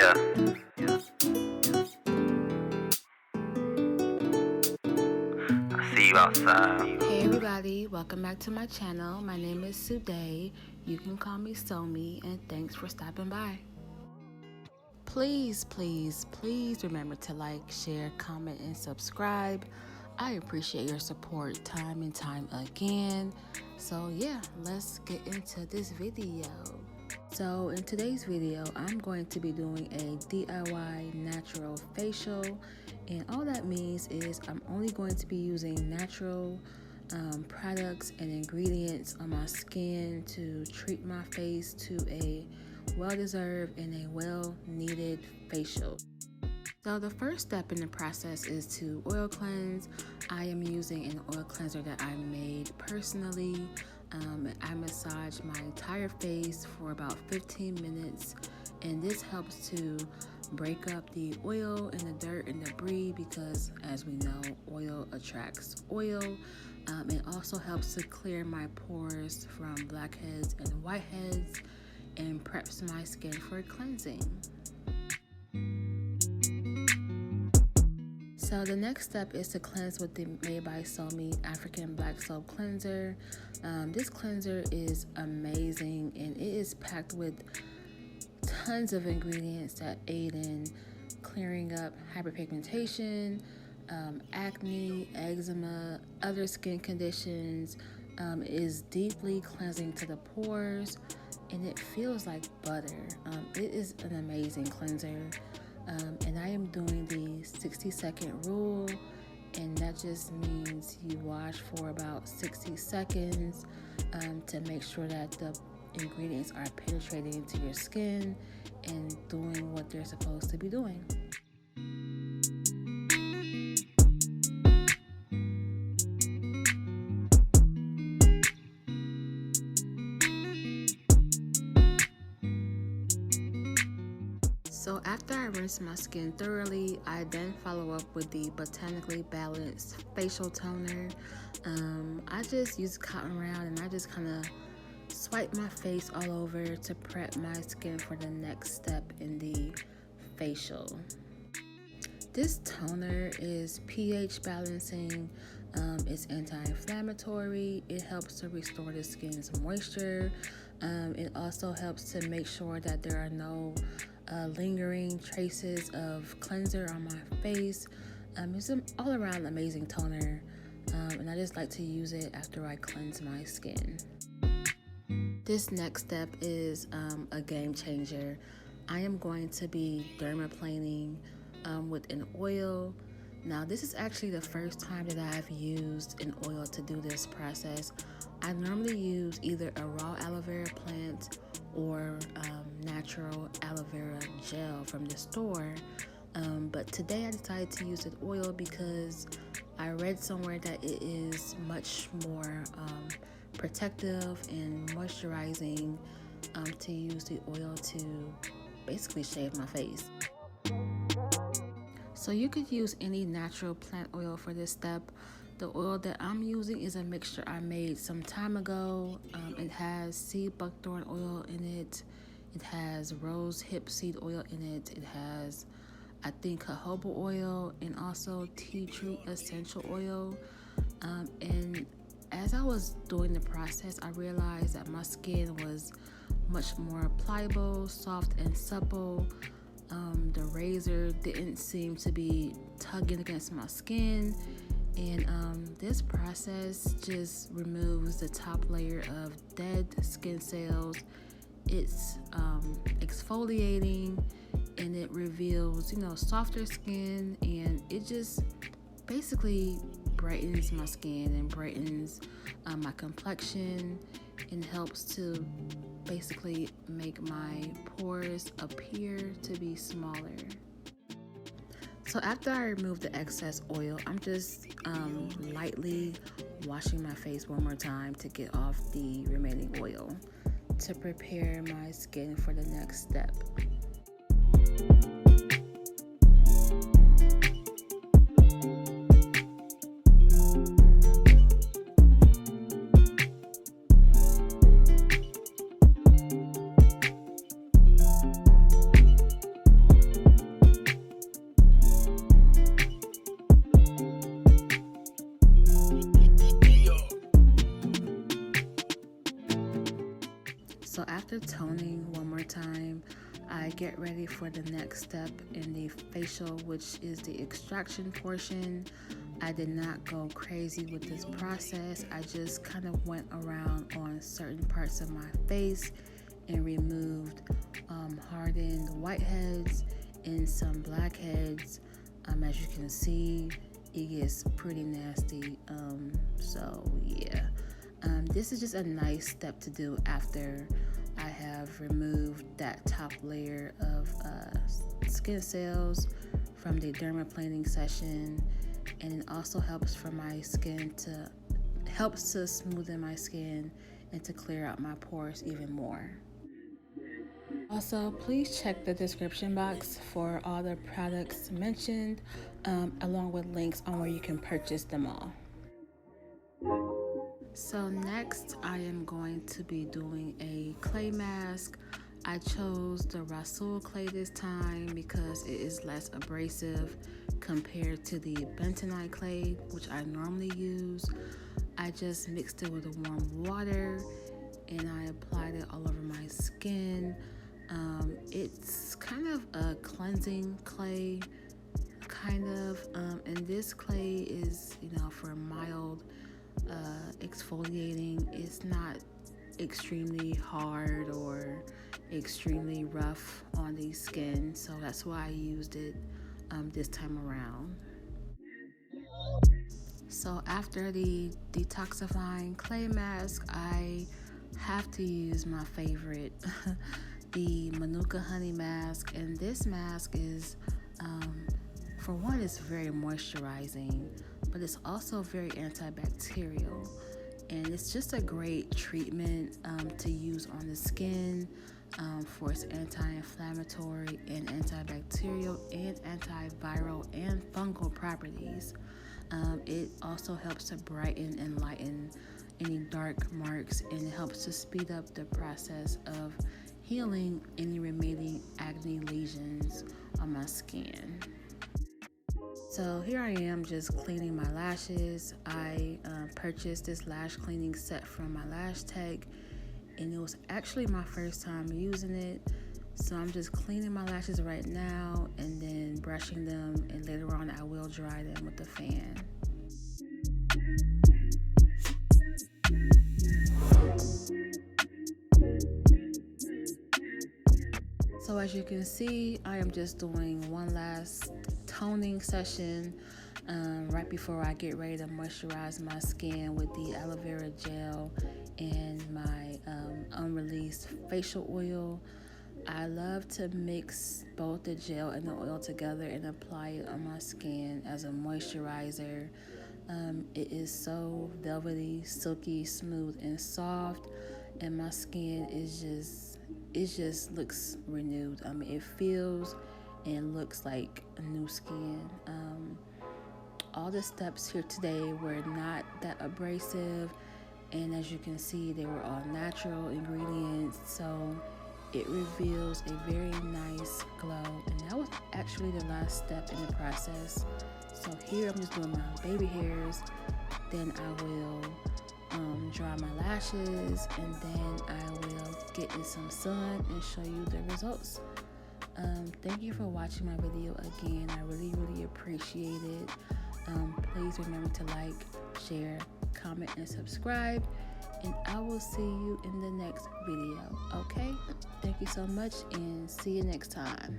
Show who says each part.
Speaker 1: Yeah. I see you outside.
Speaker 2: Hey everybody, welcome back to my channel. My name is Suday. You can call me SOMI, and thanks for stopping by. Please remember to like, share, comment, and subscribe. I appreciate your support time and time again. So yeah, let's get into this video. So in today's video, I'm going to be doing a DIY natural facial, and all that means is I'm only going to be using natural products and ingredients on my skin to treat my face to a well-deserved and a well-needed facial. So the first step in the process is to oil cleanse. I am using an oil cleanser that I made personally. I massage my entire face for about 15 minutes, and this helps to break up the oil and the dirt and debris because, as we know, oil attracts oil. It also helps to clear my pores from blackheads and whiteheads and preps my skin for cleansing. So the next step is to cleanse with the Made by SOMI African Black Soap Cleanser. This cleanser is amazing, and it is packed with tons of ingredients that aid in clearing up hyperpigmentation, acne, eczema, other skin conditions. It is deeply cleansing to the pores, and it feels like butter. It is an amazing cleanser. And I am doing the 60-second rule, and that just means you wash for about 60 seconds to make sure that the ingredients are penetrating into your skin and doing what they're supposed to be doing. So after I rinse my skin thoroughly, I then follow up with the Botanically Balanced Facial Toner. I just use cotton round, and I just kind of swipe my face all over to prep my skin for the next step in the facial. This toner is pH balancing, it's anti-inflammatory, it helps to restore the skin's moisture, it also helps to make sure that there are no lingering traces of cleanser on my face. It's an all-around amazing toner, and I just like to use it after I cleanse my skin. This next step is a game changer. I am going to be dermaplaning with an oil. Now, this is actually the first time that I've used an oil to do this process. I normally use either a raw aloe vera plant or natural aloe vera gel from the store, but today I decided to use an oil because I read somewhere that it is much more protective and moisturizing to use the oil to basically shave my face. So you could use any natural plant oil for this step. The oil that I'm using is a mixture I made some time ago. It has sea buckthorn oil in it. It has rose hip seed oil in it. It has, I think, jojoba oil and also tea tree essential oil. And as I was doing the process, I realized that my skin was much more pliable, soft, and supple. The razor didn't seem to be tugging against my skin. And this process just removes the top layer of dead skin cells. It's exfoliating, and it reveals, softer skin, and it just basically brightens my skin and brightens my complexion, and helps to basically make my pores appear to be smaller. So after I remove the excess oil, I'm just lightly washing my face one more time to get off the remaining oil to prepare my skin for the next step. after toning one more time, I get ready for the next step in the facial, which is the extraction portion. I did not go crazy with this process. I just kind of went around on certain parts of my face and removed hardened whiteheads and some blackheads. As you can see, it gets pretty nasty. So yeah, this is just a nice step to do after I have removed that top layer of skin cells from the dermaplaning session, and it also helps for my skin to smoothen my skin and to clear out my pores even more. Also, please check the description box for all the products mentioned, along with links on where you can purchase them all. So next, I am going to be doing a clay mask. I chose the Rasul clay this time because it is less abrasive compared to the bentonite clay, which I normally use. I just mixed it with warm water and I applied it all over my skin. It's kind of a cleansing clay, and this clay is, for mild exfoliating. It's not extremely hard or extremely rough on the skin, so that's why I used it this time around. So after the detoxifying clay mask, I have to use my favorite, the Manuka honey mask. And this mask is, for one, it's very moisturizing, but it's also very antibacterial. And it's just a great treatment to use on the skin for its anti-inflammatory and antibacterial and antiviral and fungal properties. It also helps to brighten and lighten any dark marks, and it helps to speed up the process of healing any remaining acne lesions on my skin. So here I am just cleaning my lashes. I purchased this lash cleaning set from my lash tech, and it was actually my first time using it. So I'm just cleaning my lashes right now and then brushing them, and later on I will dry them with the fan. So as you can see, I am just doing one last toning session right before I get ready to moisturize my skin with the aloe vera gel and my unreleased facial oil. I love to mix both the gel and the oil together and apply it on my skin as a moisturizer. It is so velvety, silky, smooth, and soft, and my skin just looks renewed. It feels and looks like a new skin. All the steps here today were not that abrasive, and as you can see, they were all natural ingredients, so it reveals a very nice glow. And that was actually the last step in the process. So here I'm just doing my baby hairs, then I will dry my lashes, and then I will get in some sun and show you the results. Thank you for watching my video again. I really appreciate it. Please remember to like, share, comment, and subscribe, and I will see you in the next video. Okay, thank you so much, and see you next time.